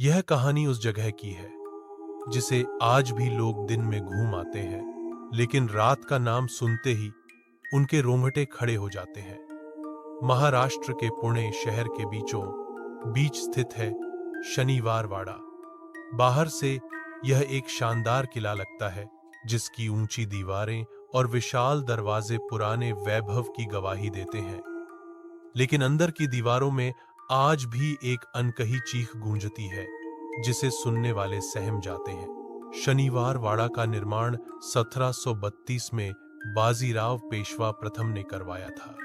यह कहानी उस जगह की है जिसे आज भी लोग दिन में घूम आते हैं, लेकिन रात का नाम सुनते ही उनके रोंगटे खड़े हो जाते हैं। महाराष्ट्र के पुणे शहर के बीचों बीच स्थित है शनिवार वाड़ा। बाहर से यह एक शानदार किला लगता है, जिसकी ऊंची दीवारें और विशाल दरवाजे पुराने वैभव की गवाही देते हैं। लेकिन अंदर की दीवारों में आज भी एक अनकही चीख गूंजती है, जिसे सुनने वाले सहम जाते हैं। शनिवार वाड़ा का निर्माण 1732 में बाजीराव पेशवा प्रथम ने करवाया था।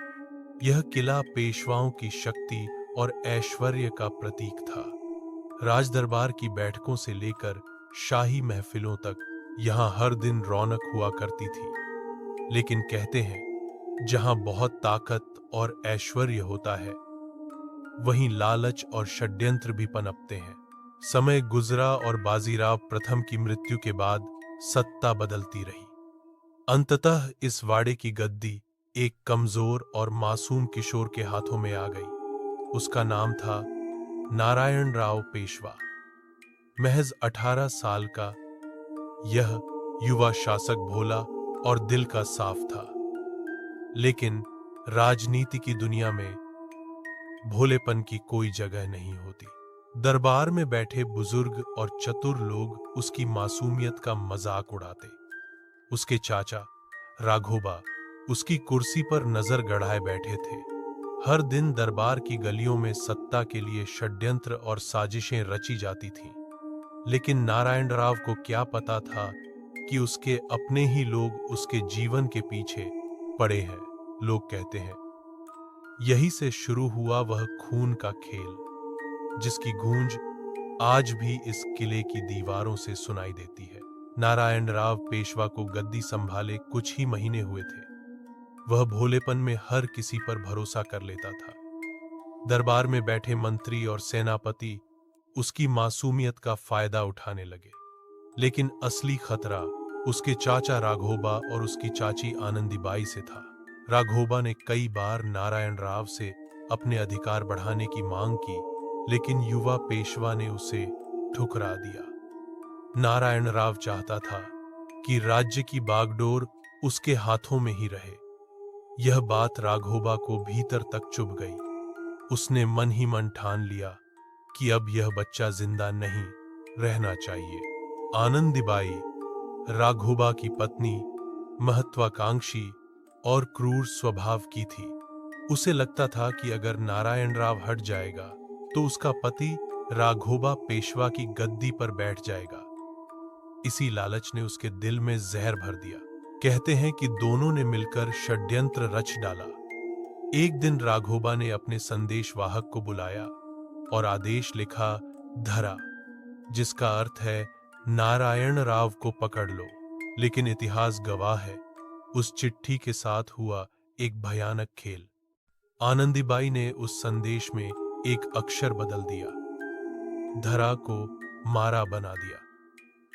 यह किला पेशवाओं की शक्ति और ऐश्वर्य का प्रतीक था। राजदरबार की बैठकों से लेकर शाही महफिलों तक यहाँ हर दिन रौनक हुआ करती थी। लेकिन कहते हैं, जहां बहुत ताकत और ऐश्वर्य होता है, वहीं लालच और षड्यंत्र भी पनपते हैं। समय गुजरा और बाजीराव प्रथम की मृत्यु के बाद सत्ता बदलती रही। अंततः इस वाड़े की गद्दी एक कमजोर और मासूम किशोर के हाथों में आ गई। उसका नाम था नारायण राव पेशवा। महज 18 साल का यह युवा शासक भोला और दिल का साफ था। लेकिन राजनीति की दुनिया में भोलेपन की कोई जगह नहीं होती। दरबार में बैठे बुजुर्ग और चतुर लोग उसकी मासूमियत का मजाक उड़ाते। उसके चाचा राघोबा उसकी कुर्सी पर नजर गड़ाए बैठे थे। हर दिन दरबार की गलियों में सत्ता के लिए षड्यंत्र और साजिशें रची जाती थीं। लेकिन नारायण राव को क्या पता था कि उसके अपने ही लोग उसके जीवन के पीछे पड़े हैं। लोग कहते हैं, यही से शुरू हुआ वह खून का खेल, जिसकी गूंज आज भी इस किले की दीवारों से सुनाई देती है। नारायण राव पेशवा को गद्दी संभाले कुछ ही महीने हुए थे। वह भोलेपन में हर किसी पर भरोसा कर लेता था। दरबार में बैठे मंत्री और सेनापति उसकी मासूमियत का फायदा उठाने लगे। लेकिन असली खतरा उसके चाचा राघोबा और उसकी चाची आनंदीबाई से था। राघोबा ने कई बार नारायण राव से अपने अधिकार बढ़ाने की मांग की, लेकिन युवा पेशवा ने उसे ठुकरा दिया। नारायण राव चाहता था कि राज्य की बागडोर उसके हाथों में ही रहे। यह बात राघोबा को भीतर तक चुभ गई। उसने मन ही मन ठान लिया कि अब यह बच्चा जिंदा नहीं रहना चाहिए। आनंदीबाई, राघोबा की पत्नी, महत्वाकांक्षी और क्रूर स्वभाव की थी। उसे लगता था कि अगर नारायण राव हट जाएगा तो उसका पति राघोबा पेशवा की गद्दी पर बैठ जाएगा। इसी लालच ने उसके दिल में जहर भर दिया। कहते हैं कि दोनों ने मिलकर षड्यंत्र रच डाला। एक दिन राघोबा ने अपने संदेशवाहक को बुलाया और आदेश लिखा, धरा, जिसका अर्थ है नारायण राव को पकड़ लो। लेकिन इतिहास गवाह है, उस चिट्ठी के साथ हुआ एक भयानक खेल। आनंदीबाई ने उस संदेश में एक अक्षर बदल दिया, धरा को मारा बना दिया।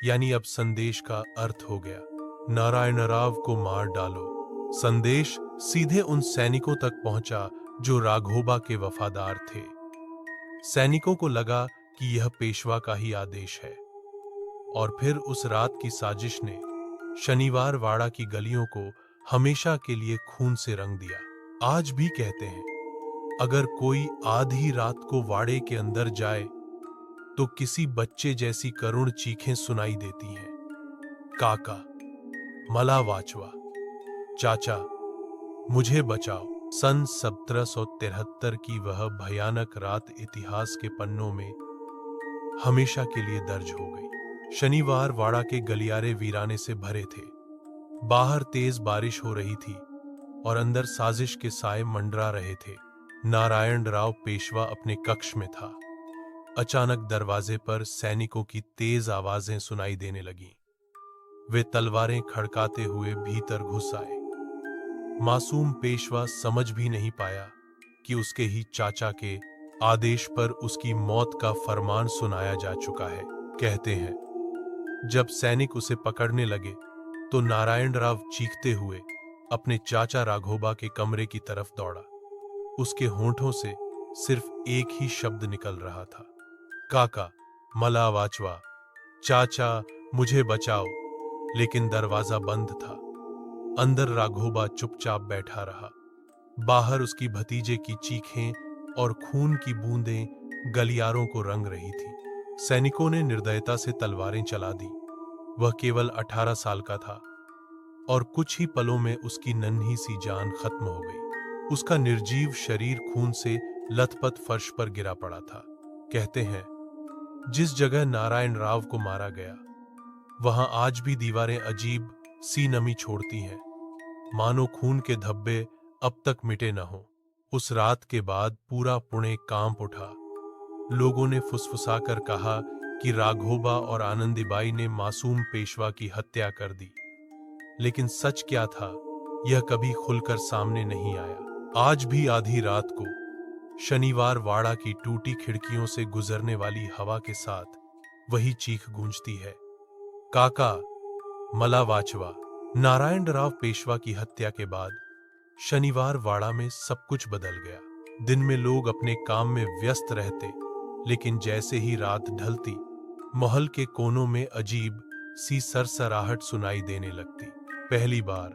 यानी अब संदेश का अर्थ हो गया, नारायण राव को मार डालो। संदेश सीधे उन सैनिकों तक पहुंचा जो राघोबा के वफादार थे। सैनिकों को लगा कि यह पेशवा का ही आदेश है। और फिर उस रात की साजिश ने शनिवार वाड़ा की गलियों को हमेशा के लिए खून से रंग दिया। आज भी कहते हैं, अगर कोई आधी रात को वाड़े के अंदर जाए तो किसी बच्चे जैसी करुण चीखें सुनाई देती हैं। काका, मला वाचवा, चाचा, मुझे बचाओ। सन 1773 की वह भयानक रात इतिहास के पन्नों में हमेशा के लिए दर्ज हो गई। शनिवार वाड़ा के गलियारे वीराने से भरे थे। बाहर तेज बारिश हो रही थी और अंदर साजिश के साए मंडरा रहे थे। नारायण राव पेशवा अपने कक्ष में था। अचानक दरवाजे पर सैनिकों की तेज आवाजें सुनाई देने लगीं। वे तलवारें खड़काते हुए भीतर घुस आए। मासूम पेशवा समझ भी नहीं पाया कि उसके ही चाचा के आदेश पर उसकी मौत का फरमान सुनाया जा चुका है। कहते हैं, जब सैनिक उसे पकड़ने लगे तो नारायण राव चीखते हुए अपने चाचा राघोबा के कमरे की तरफ दौड़ा। उसके होंठों से सिर्फ एक ही शब्द निकल रहा था, काका। मला वाचवा, चाचा मुझे बचाओ। लेकिन दरवाजा बंद था। अंदर राघोबा चुपचाप बैठा रहा। बाहर उसकी भतीजे की चीखें और खून की बूंदें गलियारों को रंग रही थी। सैनिकों ने निर्दयता से तलवारें चला दी। वह केवल 18 साल का था और कुछ ही पलों में उसकी नन्ही सी जान खत्म हो गई। उसका निर्जीव शरीर खून से लथपथ फर्श पर गिरा पड़ा था। कहते हैं, जिस जगह नारायण राव को मारा गया वहां आज भी दीवारें अजीब सी नमी छोड़ती हैं, मानो खून के धब्बे अब तक मिटे न हो। उस रात के बाद पूरा पुणे कांप उठा। लोगों ने फुसफुसाकर कहा कि राघोबा और आनंदीबाई ने मासूम पेशवा की हत्या कर दी। लेकिन सच क्या था, यह कभी खुलकर सामने नहीं आया। आज भी आधी रात को शनिवार वाड़ा की टूटी खिड़कियों से गुजरने वाली हवा के साथ वही चीख गूंजती है, काका, मला वाचवा। नारायण राव पेशवा की हत्या के बाद शनिवार वाड़ा में सब कुछ बदल गया। दिन में लोग अपने काम में व्यस्त रहते, लेकिन जैसे ही रात ढलती, महल के कोनों में अजीब सी सरसराहट सुनाई देने लगती। पहली बार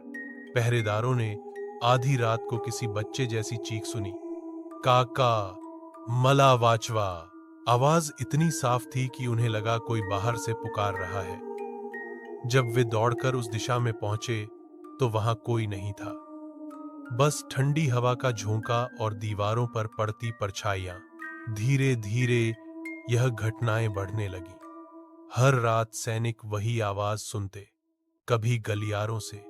पहरेदारों ने आधी रात को किसी बच्चे जैसी चीख सुनी, काका, मला वाचवा। आवाज इतनी साफ थी कि उन्हें लगा कोई बाहर से पुकार रहा है। जब वे दौड़कर उस दिशा में पहुंचे तो वहां कोई नहीं था, बस ठंडी हवा का झोंका और दीवारों पर पड़ती परछाइयां। धीरे धीरे यह घटनाएं बढ़ने लगी। हर रात सैनिक वही आवाज सुनते, कभी गलियारों से,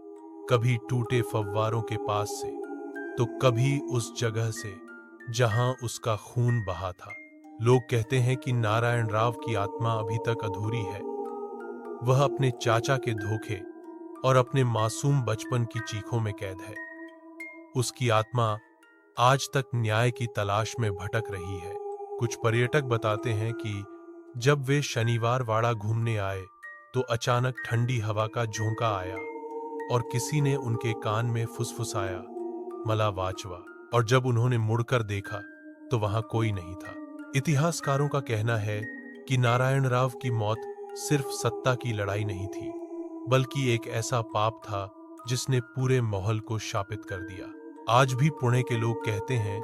कभी टूटे फव्वारों के पास से, तो कभी उस जगह से जहां उसका खून बहा था। लोग कहते हैं कि नारायण राव की आत्मा अभी तक अधूरी है। वह अपने चाचा के धोखे और अपने मासूम बचपन की चीखों में कैद है। उसकी आत्मा आज तक न्याय की तलाश में भटक रही है। कुछ पर्यटक बताते हैं कि जब वे शनिवार वाड़ा घूमने आए तो अचानक ठंडी हवा का झोंका आया और किसी ने उनके कान में फुसफुसाया, मला वाचवा। और जब उन्होंने मुड़कर देखा तो वहां कोई नहीं था। इतिहासकारों का कहना है कि नारायण राव की मौत सिर्फ सत्ता की लड़ाई नहीं थी, बल्कि एक ऐसा पाप था जिसने पूरे महल को शापित कर दिया। आज भी पुणे के लोग कहते हैं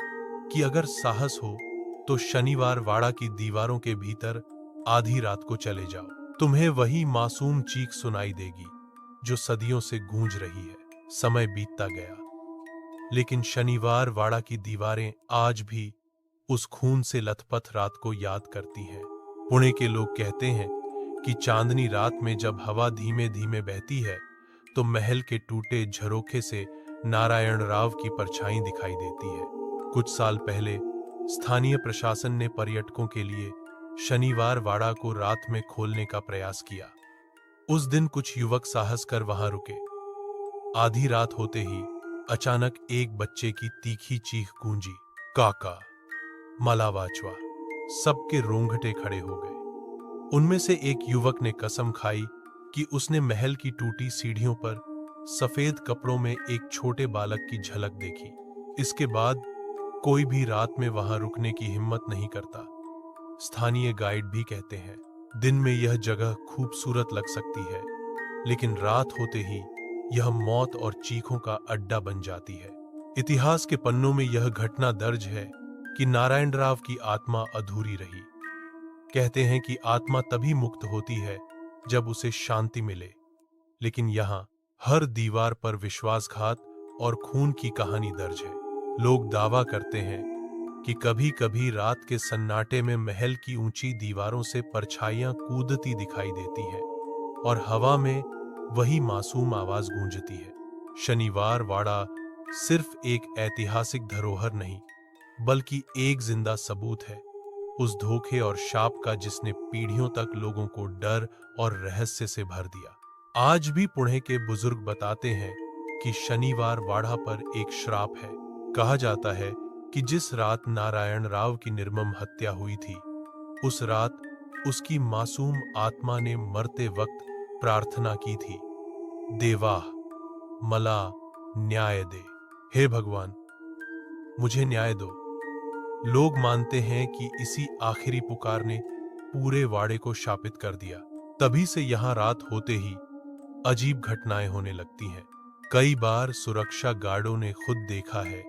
कि अगर साहस हो तो शनिवार वाड़ा की दीवारों के भीतर आधी रात को चले जाओ। तुम्हें वही मासूम चीख सुनाई देगी जो सदियों से गूंज रही है। समय बीतता गया, लेकिन शनिवार वाड़ा की दीवारें आज भी उस खून से लथपथ रात को याद करती हैं। पुणे के लोग कहते हैं कि चांदनी रात में जब हवा धीमे धीमे बहती है तो महल के टूटे झरोखे से नारायण राव की परछाई दिखाई देती है। कुछ साल पहले स्थानीय प्रशासन ने पर्यटकों के लिए शनिवार वाड़ा को रात में खोलने का प्रयास किया। उस दिन कुछ युवक साहस कर वहां रुके। आधी रात होते ही अचानक एक बच्चे की तीखी चीख गूंजी, काका, मला वाचवा। सबके रोंगटे खड़े हो गए। उनमें से एक युवक ने कसम खाई कि उसने महल की टूटी सीढ़ियों पर सफेद कपड़ों में एक छोटे बालक की झलक देखी। इसके बाद कोई भी रात में वहां रुकने की हिम्मत नहीं करता। स्थानीय गाइड भी कहते हैं, दिन में यह जगह खूबसूरत लग सकती है, लेकिन रात होते ही यह मौत और चीखों का अड्डा बन जाती है। इतिहास के पन्नों में यह घटना दर्ज है कि नारायण राव की आत्मा अधूरी रही। कहते हैं कि आत्मा तभी मुक्त होती है जब उसे शांति मिले, लेकिन यहाँ हर दीवार पर विश्वासघात और खून की कहानी दर्ज है। लोग दावा करते हैं कि कभी कभी रात के सन्नाटे में महल की ऊंची दीवारों से परछाइयां कूदती दिखाई देती हैं और हवा में वही मासूम आवाज गूंजती है। शनिवार वाड़ा सिर्फ एक ऐतिहासिक धरोहर नहीं, बल्कि एक जिंदा सबूत है उस धोखे और शाप का जिसने पीढ़ियों तक लोगों को डर और रहस्य से भर दिया। आज भी पुणे के बुजुर्ग बताते हैं कि शनिवार वाड़ा पर एक श्राप है। कहा जाता है कि जिस रात नारायण राव की निर्मम हत्या हुई थी, उस रात उसकी मासूम आत्मा ने मरते वक्त प्रार्थना की थी, देवा, मला न्याय दे। हे भगवान, मुझे न्याय दो। लोग मानते हैं कि इसी आखिरी पुकार ने पूरे वाड़े को शापित कर दिया। तभी से यहाँ रात होते ही अजीब घटनाएं होने लगती हैं। कई बार सुरक्षा गार्डों ने खुद देखा है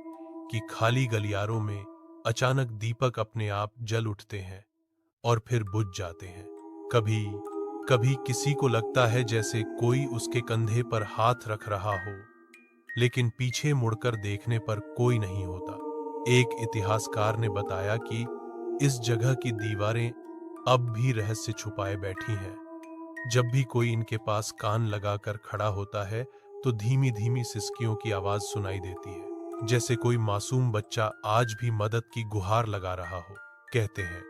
कि खाली गलियारों में अचानक दीपक अपने आप जल उठते हैं और फिर बुझ जाते हैं। कभी कभी किसी को लगता है जैसे कोई उसके कंधे पर हाथ रख रहा हो, लेकिन पीछे मुड़कर देखने पर कोई नहीं होता। एक इतिहासकार ने बताया कि इस जगह की दीवारें अब भी रहस्य छुपाए बैठी हैं। जब भी कोई इनके पास कान लगाकर खड़ा होता है तो धीमी धीमी सिसकियों की आवाज सुनाई देती है, जैसे कोई मासूम बच्चा आज भी मदद की गुहार लगा रहा हो। कहते हैं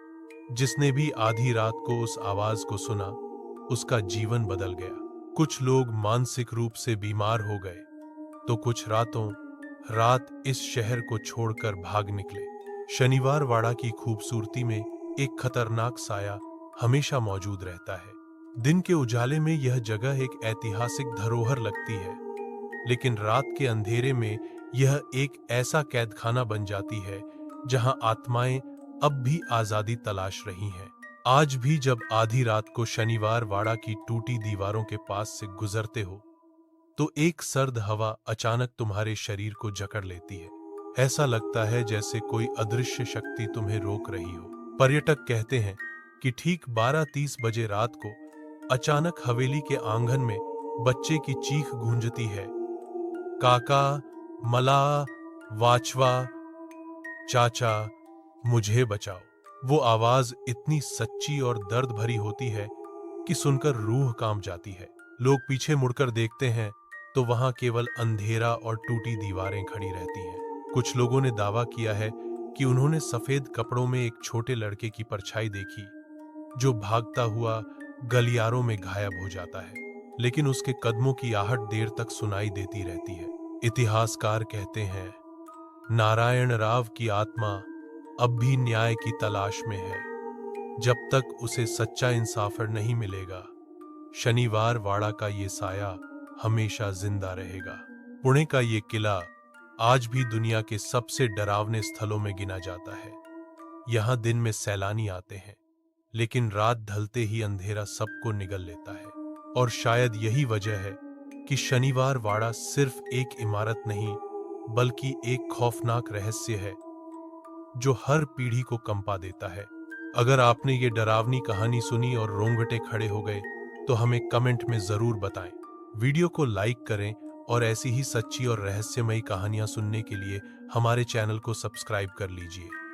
जिसने भी आधी रात को उस आवाज को सुना उसका जीवन बदल गया। कुछ लोग मानसिक रूप से बीमार हो गए तो कुछ रातों रात इस शहर को छोड़कर भाग निकले। शनिवार वाड़ा की खूबसूरती में एक खतरनाक साया हमेशा मौजूद रहता है। दिन के उजाले में यह जगह एक ऐतिहासिक धरोहर लगती है, लेकिन रात के अंधेरे में यह एक ऐसा कैदखाना बन जाती है जहां आत्माएं अब भी आजादी तलाश रही हैं। आज भी जब आधी रात को शनिवार वाड़ा की टूटी दीवारों के पास से गुजरते हो तो एक सर्द हवा अचानक तुम्हारे शरीर को जकड़ लेती है। ऐसा लगता है जैसे कोई अदृश्य शक्ति तुम्हें रोक रही हो। पर्यटक कहते हैं कि ठीक 12:30 बजे रात को अचानक हवेली के आंगन में बच्चे की चीख गूंजती है, काका, मला, वाचवा, चाचा, मुझे बचाओ। वो आवाज इतनी सच्ची और दर्द भरी होती है कि सुनकर रूह कांप जाती है। लोग पीछे मुड़कर देखते हैं तो वहां केवल अंधेरा और टूटी दीवारें खड़ी रहती हैं। कुछ लोगों ने दावा किया है कि उन्होंने सफेद कपड़ों में एक छोटे लड़के की परछाई देखी जो भागता हुआ गलियारों में गायब हो जाता है, लेकिन उसके कदमों की आहट देर तक सुनाई देती रहती है। इतिहासकार कहते हैं नारायण राव की आत्मा अब भी न्याय की तलाश में है। जब तक उसे सच्चा इंसाफर नहीं मिलेगा, शनिवार वाड़ा का ये साया हमेशा जिंदा रहेगा। पुणे का ये किला आज भी दुनिया के सबसे डरावने स्थलों में गिना जाता है। यहाँ दिन में सैलानी आते हैं, लेकिन रात ढलते ही अंधेरा सबको निगल लेता है। और शायद यही वजह है कि शनिवार वाड़ा सिर्फ एक इमारत नहीं बल्कि एक खौफनाक रहस्य है जो हर पीढ़ी को कंपा देता है। अगर आपने ये डरावनी कहानी सुनी और रोंगटे खड़े हो गए तो हमें कमेंट में जरूर बताएं। वीडियो को लाइक करें और ऐसी ही सच्ची और रहस्यमयी कहानियां सुनने के लिए हमारे चैनल को सब्सक्राइब कर लीजिए।